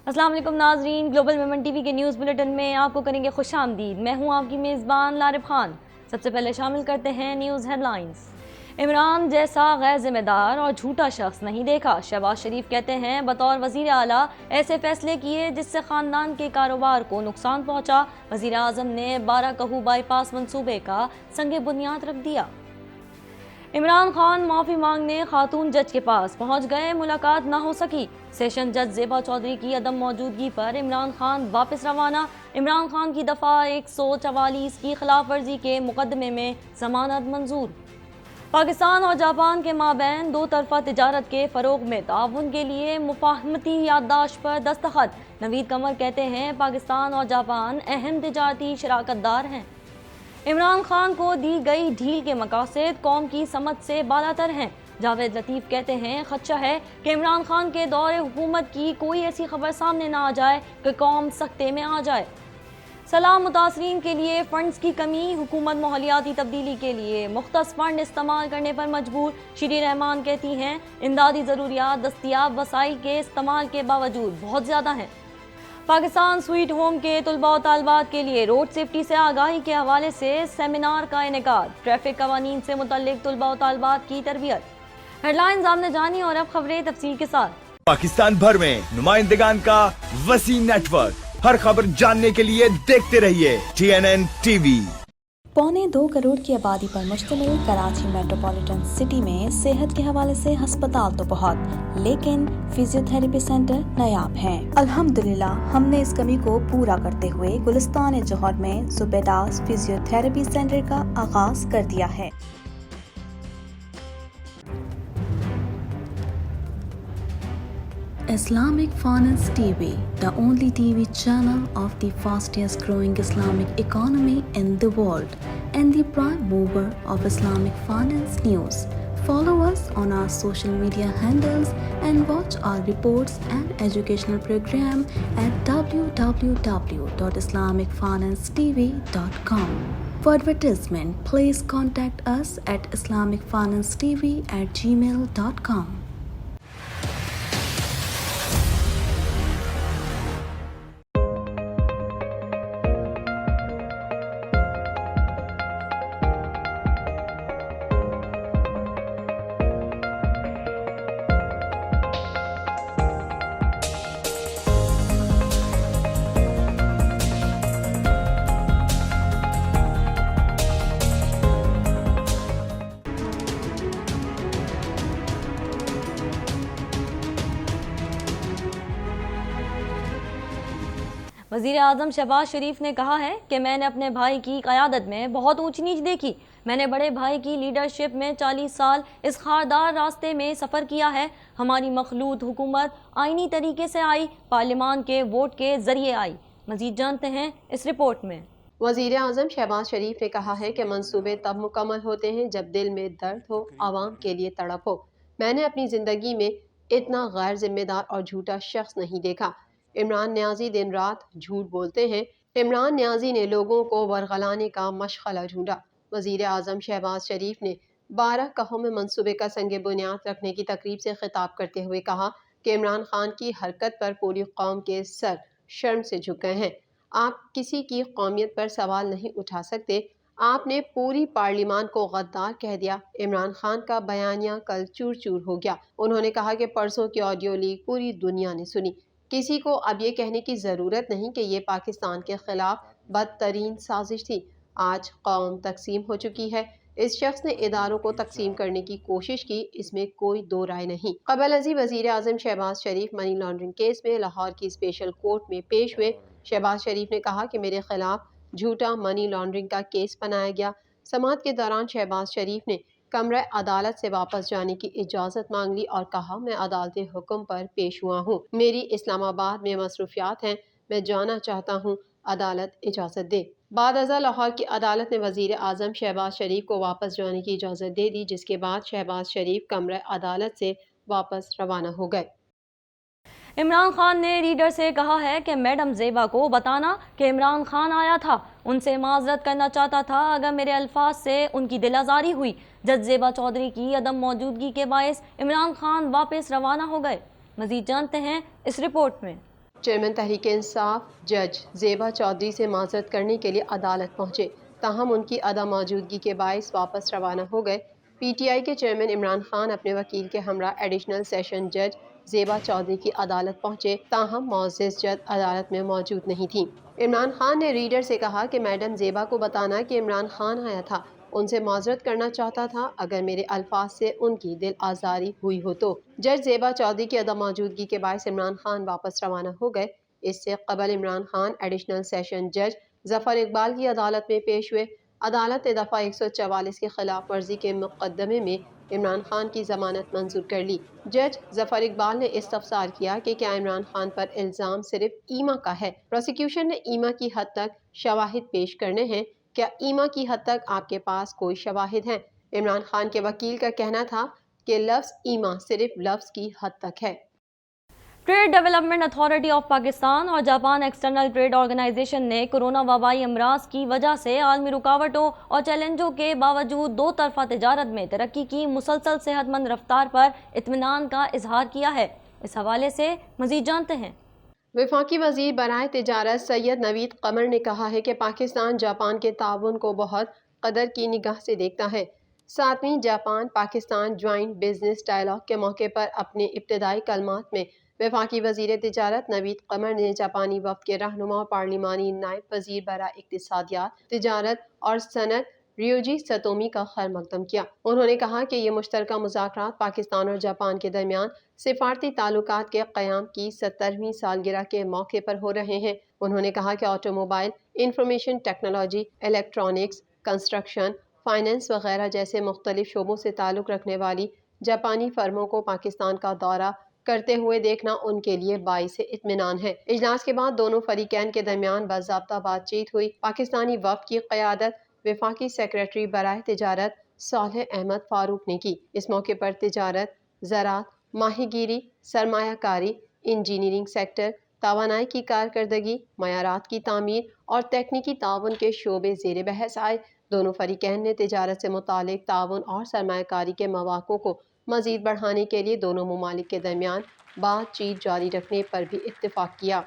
السلام علیکم ناظرین، گلوبل ویمن ٹی وی کے نیوز بلیٹن میں آپ کو کریں گے خوش آمدید۔ میں ہوں آپ کی میزبان لارب خان۔ سب سے پہلے شامل کرتے ہیں نیوز ہیڈ لائنز۔ عمران جیسا غیر ذمہ دار اور جھوٹا شخص نہیں دیکھا، شہباز شریف کہتے ہیں بطور وزیر اعلیٰ ایسے فیصلے کیے جس سے خاندان کے کاروبار کو نقصان پہنچا۔ وزیر اعظم نے 12 کہو بائی پاس منصوبے کا سنگ بنیاد رکھ دیا۔ عمران خان معافی مانگنے خاتون جج کے پاس پہنچ گئے، ملاقات نہ ہو سکی۔ سیشن جج زیبا چودھری کی عدم موجودگی پر عمران خان واپس روانہ۔ عمران خان کی دفعہ 144 کی خلاف ورزی کے مقدمے میں ضمانت منظور۔ پاکستان اور جاپان کے مابین دو طرفہ تجارت کے فروغ میں تعاون کے لیے مفاہمتی یادداشت پر دستخط۔ نوید قمر کہتے ہیں پاکستان اور جاپان اہم تجارتی شراکت دار ہیں۔ عمران خان کو دی گئی ڈھیل کے مقاصد قوم کی سمجھ سے بالاتر ہیں۔ جاوید لطیف کہتے ہیں خدشہ ہے کہ عمران خان کے دور حکومت کی کوئی ایسی خبر سامنے نہ آ جائے کہ قوم سکتے میں آ جائے۔ سیلاب متاثرین کے لیے فنڈز کی کمی، حکومت ماحولیاتی تبدیلی کے لیے مختص فنڈ استعمال کرنے پر مجبور۔ شیریں رحمان کہتی ہیں امدادی ضروریات دستیاب وسائل کے استعمال کے باوجود بہت زیادہ ہیں۔ پاکستان سویٹ ہوم کے طلباء و طالبات کے لیے روڈ سیفٹی سے آگاہی کے حوالے سے سیمینار کا انعقاد، ٹریفک قوانین سے متعلق طلباء و طالبات کی تربیت۔ ہیڈ لائنز آپ نے جانی اور اب خبریں تفصیل کے ساتھ۔ پاکستان بھر میں نمائندگان کا وسیع نیٹ ورک، ہر خبر جاننے کے لیے دیکھتے رہیے TNN TV۔ 1.25 کروڑ کی آبادی پر مشتمل کراچی میٹروپولیٹن سٹی میں صحت کے حوالے سے ہسپتال تو بہت، لیکن فزیو تھراپی سینٹر نایاب ہیں۔ الحمدللہ ہم نے اس کمی کو پورا کرتے ہوئے گلستان جوہر میں زبیداس فزیو تھراپی سینٹر کا آغاز کر دیا ہے۔ Islamic Finance TV, the only TV channel of the fastest growing Islamic economy in the world and the prime mover of Islamic finance news. Follow us on our social media handles and watch our reports and educational program at www.islamicfinancetv.com. For advertisement, please contact us at islamicfinancetv@gmail.com. وزیر اعظم شہباز شریف نے کہا ہے کہ میں نے اپنے بھائی کی قیادت میں بہت اونچ نیچ دیکھی۔ میں نے بڑے بھائی کی لیڈرشپ میں 40 سال اس خاردار راستے میں سفر کیا ہے۔ ہماری مخلوط حکومت آئینی طریقے سے آئی، پارلیمان کے ووٹ کے ذریعے آئی۔ مزید جانتے ہیں اس رپورٹ میں۔ وزیر اعظم شہباز شریف نے کہا ہے کہ منصوبے تب مکمل ہوتے ہیں جب دل میں درد ہو، عوام کے لیے تڑپ ہو۔ میں نے اپنی زندگی میں اتنا غیر ذمہ دار اور جھوٹا شخص نہیں دیکھا۔ عمران نیازی دن رات جھوٹ بولتے ہیں۔ عمران نیازی نے لوگوں کو ورغلانے کا مشغلہ ڈھونڈا۔ وزیر اعظم شہباز شریف نے 12 کہوں میں منصوبے کا سنگ بنیاد رکھنے کی تقریب سے خطاب کرتے ہوئے کہا کہ عمران خان کی حرکت پر پوری قوم کے سر شرم سے جھک گئے ہیں۔ آپ کسی کی قومیت پر سوال نہیں اٹھا سکتے۔ آپ نے پوری پارلیمان کو غدار کہہ دیا۔ عمران خان کا بیانیہ کل چور چور ہو گیا۔ انہوں نے کہا کہ پرسوں کی آڈیو لیک پوری دنیا نے سنی۔ کسی کو اب یہ کہنے کی ضرورت نہیں کہ یہ پاکستان کے خلاف بدترین سازش تھی۔ آج قوم تقسیم ہو چکی ہے۔ اس شخص نے اداروں کو تقسیم کرنے کی کوشش کی، اس میں کوئی دو رائے نہیں۔ قبل ازیں وزیر اعظم شہباز شریف منی لانڈرنگ کیس میں لاہور کی اسپیشل کورٹ میں پیش ہوئے۔ شہباز شریف نے کہا کہ میرے خلاف جھوٹا منی لانڈرنگ کا کیس بنایا گیا۔ سماعت کے دوران شہباز شریف نے کمرہ عدالت سے واپس جانے کی اجازت مانگ لی اور کہا میں عدالت حکم پر پیش ہوا ہوں، میری اسلام آباد میں مصروفیات ہیں، میں جانا چاہتا ہوں، عدالت اجازت دے۔ بعد ازاں لاہور کی عدالت نے وزیر اعظم شہباز شریف کو واپس جانے کی اجازت دے دی، جس کے بعد شہباز شریف کمرہ عدالت سے واپس روانہ ہو گئے۔ عمران خان نے ریڈر سے کہا ہے کہ میڈم زیبا کو بتانا کہ عمران خان آیا تھا، ان سے معذرت کرنا چاہتا تھا اگر میرے الفاظ سے ان کی دل آزاری ہوئی۔ جج زیبا چودھری کی عدم موجودگی کے باعث عمران خان واپس روانہ ہو گئے۔ مزید جانتے ہیں اس رپورٹ میں۔ چیئرمین تحریک انصاف جج زیبا چودھری سے معذرت کرنے کے لیے عدالت پہنچے، تاہم ان کی عدم موجودگی کے باعث واپس روانہ ہو گئے۔ پی ٹی آئی کے چیئرمین عمران خان اپنے وکیل کے ہمراہ ایڈیشنل سیشن جج زیبا چودھری کی عدالت پہنچے، تاہم معزز جج عدالت میں موجود نہیں تھیں۔ عمران خان نے ریڈر سے کہا کہ میڈم زیبا کو بتانا کہ عمران خان آیا تھا، ان سے معذرت کرنا چاہتا تھا اگر میرے الفاظ سے ان کی دل آزاری ہوئی ہو تو۔ جج زیبا چودھری کی عدم موجودگی کے باعث عمران خان واپس روانہ ہو گئے۔ اس سے قبل عمران خان ایڈیشنل سیشن جج ظفر اقبال کی عدالت میں پیش ہوئے۔ عدالت نے دفعہ 144 کی خلاف ورزی کے مقدمے میں عمران خان کی ضمانت منظور کر لی۔ جج ظفر اقبال نے استفسار کیا کہ کیا عمران خان پر الزام صرف ایما کا ہے؟ پروسیکیوشن نے ایما کی حد تک شواہد پیش کرنے ہیں، کیا ایما کی حد تک آپ کے پاس کوئی شواہد ہیں؟ عمران خان کے وکیل کا کہنا تھا کہ لفظ ایما صرف لفظ کی حد تک ہے۔ Trade development authority of Pakistan اور جاپان ایکسٹرنل ٹریڈ آرگنائزیشن نے کورونا وبائی امراض کی وجہ سے عالمی رکاوٹوں اور چیلنجوں کے باوجود دو طرفہ تجارت میں ترقی کی مسلسل صحت مند رفتار پر اطمینان کا اظہار کیا ہے۔ اس حوالے سے مزید جانتے ہیں۔ وفاقی وزیر برائے تجارت سید نوید قمر نے کہا ہے کہ پاکستان جاپان کے تعاون کو بہت قدر کی نگاہ سے دیکھتا ہے۔ 7ویں Japan Pakistan joint business dialogue کے موقع پر اپنے ابتدائی کلمات میں وفاقی وزیر تجارت نوید قمر نے جاپانی وفد کے رہنما اور پارلیمانی نائب وزیر برائے اقتصادیات، تجارت اور صنعت ریوجی ستومی کا خیر مقدم کیا۔ انہوں نے کہا کہ یہ مشترکہ مذاکرات پاکستان اور جاپان کے درمیان سفارتی تعلقات کے قیام کی 70ویں سالگرہ کے موقع پر ہو رہے ہیں۔ انہوں نے کہا کہ auto mobile, information technology, electronics, construction, finance وغیرہ جیسے مختلف شعبوں سے تعلق رکھنے والی جاپانی فرموں کو پاکستان کا دورہ کرتے ہوئے دیکھنا ان کے لیے باعث اطمینان ہے۔ اجلاس کے بعد دونوں فریقین کے درمیان باضابطہ بات چیت ہوئی۔ پاکستانی وفد کی قیادت وفاقی سیکریٹری برائے تجارت صالح احمد فاروق نے کی۔ اس موقع پر تجارت، زراعت، ماہی گیری، سرمایہ کاری، انجینئرنگ سیکٹر، توانائی کی کارکردگی، معیارات کی تعمیر اور تکنیکی تعاون کے شعبے زیر بحث آئے۔ دونوں فریقین نے تجارت سے متعلق تعاون اور سرمایہ کاری کے مواقع کو مزید بڑھانے کے لیے دونوں ممالک کے درمیان بات چیت جاری رکھنے پر بھی اتفاق کیا۔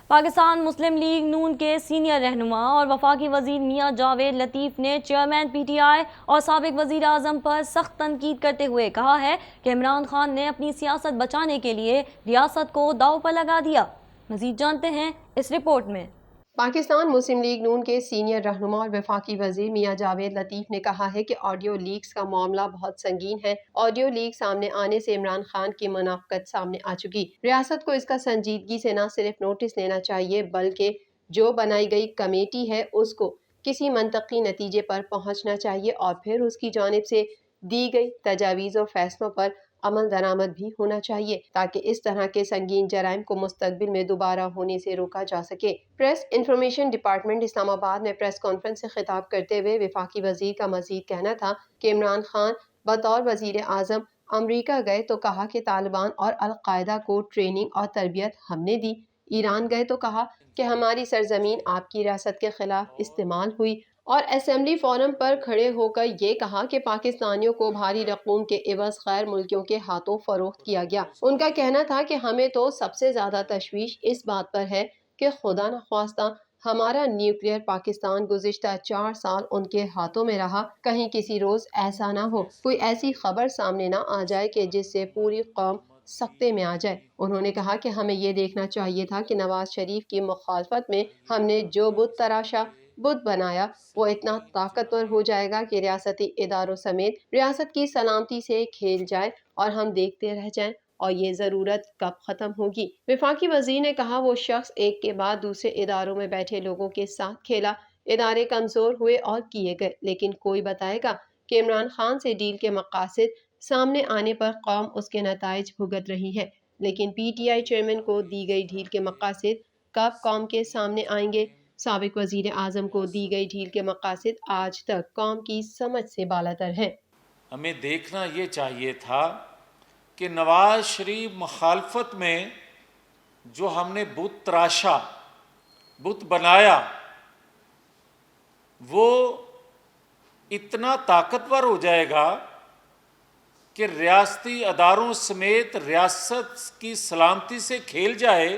پاکستان مسلم لیگ نون کے سینئر رہنما اور وفاقی وزیر میاں جاوید لطیف نے چیئرمین پی ٹی آئی اور سابق وزیر اعظم پر سخت تنقید کرتے ہوئے کہا ہے کہ عمران خان نے اپنی سیاست بچانے کے لیے ریاست کو داؤ پر لگا دیا۔ مزید جانتے ہیں اس رپورٹ میں۔ پاکستان مسلم لیگ نون کے سینئر رہنما اور وفاقی وزیر میاں جاوید لطیف نے کہا ہے کہ آڈیو لیکس کا معاملہ بہت سنگین ہے۔ آڈیو لیک سامنے آنے سے عمران خان کی منافقت سامنے آ چکی۔ ریاست کو اس کا سنجیدگی سے نہ صرف نوٹس لینا چاہیے بلکہ جو بنائی گئی کمیٹی ہے اس کو کسی منطقی نتیجے پر پہنچنا چاہیے اور پھر اس کی جانب سے دی گئی تجاویز اور فیصلوں پر عمل درآمد بھی ہونا چاہیے تاکہ اس طرح کے سنگین جرائم کو مستقبل میں دوبارہ ہونے سے روکا جا سکے۔ پریس انفارمیشن ڈپارٹمنٹ اسلام آباد میں پریس کانفرنس سے خطاب کرتے ہوئے وفاقی وزیر کا مزید کہنا تھا کہ عمران خان بطور وزیر اعظم امریکہ گئے تو کہا کہ طالبان اور القاعدہ کو ٹریننگ اور تربیت ہم نے دی، ایران گئے تو کہا کہ ہماری سرزمین آپ کی ریاست کے خلاف استعمال ہوئی، اور اسمبلی فورم پر کھڑے ہو کر یہ کہا کہ پاکستانیوں کو بھاری رقوم کے عوض غیر ملکیوں کے ہاتھوں فروخت کیا گیا۔ ان کا کہنا تھا کہ ہمیں تو سب سے زیادہ تشویش اس بات پر ہے کہ خدا نخواستہ ہمارا نیوکلیئر پاکستان گزشتہ 4 سال ان کے ہاتھوں میں رہا، کہیں کسی روز ایسا نہ ہو، کوئی ایسی خبر سامنے نہ آ جائے کہ جس سے پوری قوم سکتے میں آ جائے۔ انہوں نے کہا کہ ہمیں یہ دیکھنا چاہیے تھا کہ نواز شریف کی مخالفت میں ہم نے جو بت تراشا، بت بنایا، وہ اتنا طاقتور ہو جائے گا کہ ریاستی اداروں سمیت ریاست کی سلامتی سے کھیل جائے اور ہم دیکھتے رہ جائیں، اور یہ ضرورت کب ختم ہوگی۔ وفاقی وزیر نے کہا وہ شخص ایک کے بعد دوسرے اداروں میں بیٹھے لوگوں کے ساتھ کھیلا، ادارے کمزور ہوئے اور کیے گئے، لیکن کوئی بتائے گا کہ عمران خان سے ڈیل کے مقاصد سامنے آنے پر قوم اس کے نتائج بھگت رہی ہے، لیکن پی ٹی آئی چیئرمین کو دی گئی ڈھیل کے مقاصد کب قوم کے سامنے آئیں گے؟ سابق وزیر اعظم کو دی گئی ڈھیل کے مقاصد آج تک قوم کی سمجھ سے بالاتر ہیں۔ ہمیں دیکھنا یہ چاہیے تھا کہ نواز شریف مخالفت میں جو ہم نے بت تراشا، بت بنایا، وہ اتنا طاقتور ہو جائے گا کہ ریاستی اداروں سمیت ریاست کی سلامتی سے کھیل جائے